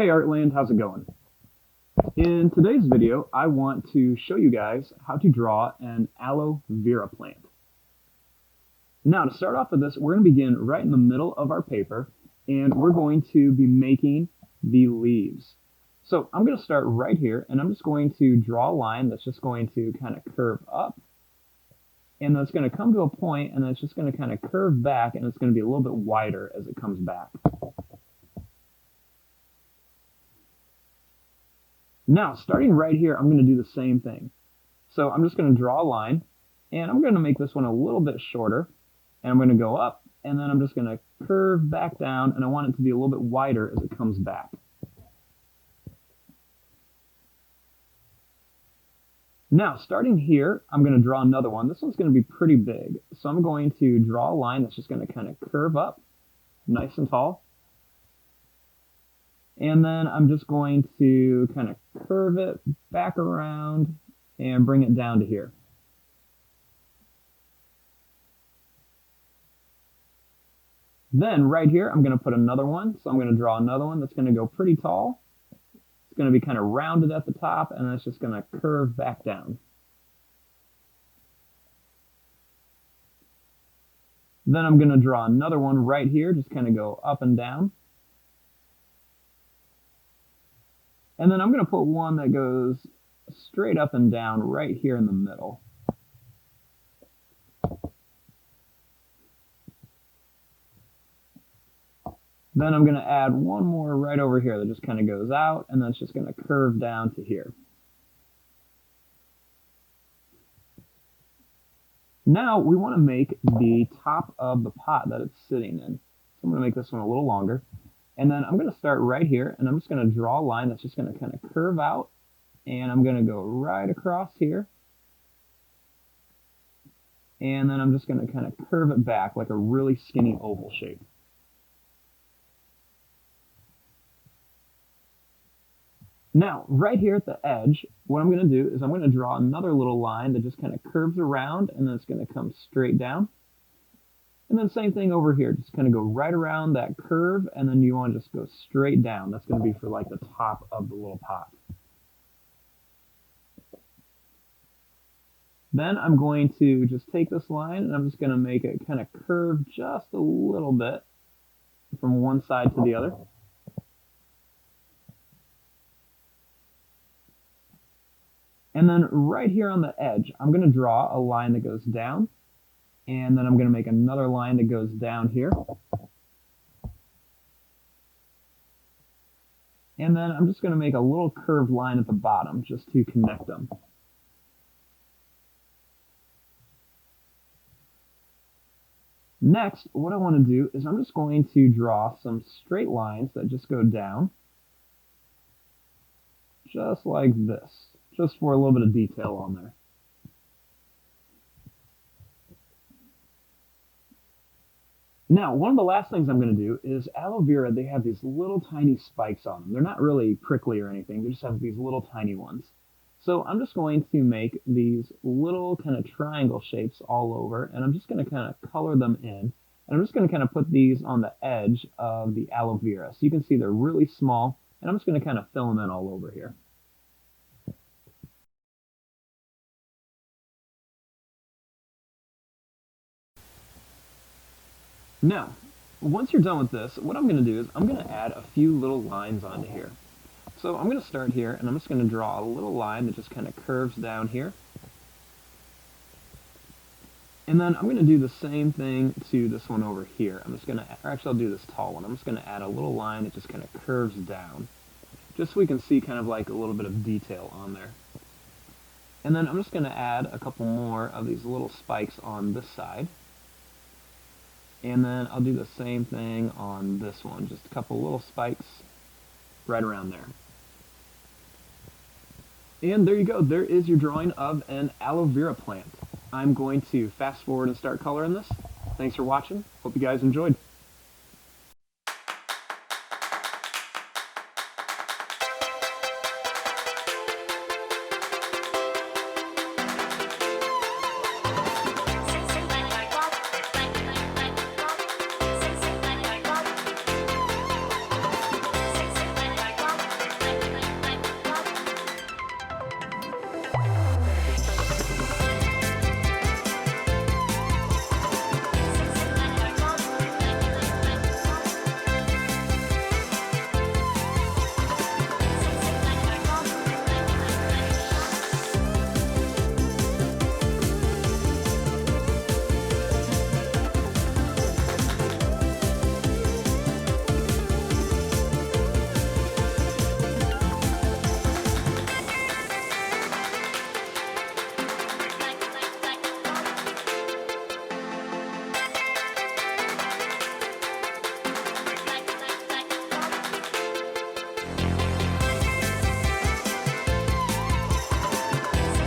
Hey Artland, how's it going? In today's video, I want to show you guys how to draw an aloe vera plant. Now, to start off with this, we're going to begin right in the middle of our paper, and we're going to be making the leaves. So I'm going to start right here, and I'm just going to draw a line that's just going to kind of curve up, and then it's going to come to a point, and then it's just going to kind of curve back, and it's going to be a little bit wider as it comes back. Now, starting right here, I'm going to do the same thing. So I'm just going to draw a line, and I'm going to make this one a little bit shorter, and I'm going to go up, and then I'm just going to curve back down, and I want it to be a little bit wider as it comes back. Now, starting here, I'm going to draw another one. This one's going to be pretty big, so I'm going to draw a line that's just going to kind of curve up, nice and tall. And then I'm just going to kind of curve it back around and bring it down to here. Then right here, I'm going to put another one. So I'm going to draw another one that's going to go pretty tall. It's going to be kind of rounded at the top, and then it's just going to curve back down. Then I'm going to draw another one right here, just kind of go up and down. And then I'm going to put one that goes straight up and down right here in the middle. Then I'm going to add one more right over here that just kind of goes out, and then it's just going to curve down to here. Now we want to make the top of the pot that it's sitting in. So I'm going to make this one a little longer. And then I'm going to start right here, and I'm just going to draw a line that's just going to kind of curve out, and I'm going to go right across here. And then I'm just going to kind of curve it back like a really skinny oval shape. Now, right here at the edge, what I'm going to do is I'm going to draw another little line that just kind of curves around, and then it's going to come straight down. And then same thing over here, just kind of go right around that curve, and then you want to just go straight down. That's going to be for like the top of the little pot. Then I'm going to just take this line, and I'm just going to make it kind of curve just a little bit from one side to the other. And then right here on the edge, I'm going to draw a line that goes down. And then I'm going to make another line that goes down here. And then I'm just going to make a little curved line at the bottom just to connect them. Next, what I want to do is I'm just going to draw some straight lines that just go down. Just like this. Just for a little bit of detail on there. Now, one of the last things I'm going to do is aloe vera, they have these little tiny spikes on them. They're not really prickly or anything, they just have these little tiny ones. So I'm just going to make these little kind of triangle shapes all over, and I'm just going to kind of color them in. And I'm just going to kind of put these on the edge of the aloe vera. So you can see they're really small, and I'm just going to kind of fill them in all over here. Now, once you're done with this, what I'm going to do is I'm going to add a few little lines onto here. So I'm going to start here, and I'm just going to draw a little line that just kind of curves down here. And then I'm going to do the same thing to this one over here. I'm just going to, or actually I'll do this tall one. I'm just going to add a little line that just kind of curves down, just so we can see kind of like a little bit of detail on there. And then I'm just going to add a couple more of these little spikes on this side. And then I'll do the same thing on this one, just a couple little spikes right around there. And there you go, there is your drawing of an aloe vera plant. I'm going to fast forward and start coloring this. Thanks for watching, hope you guys enjoyed.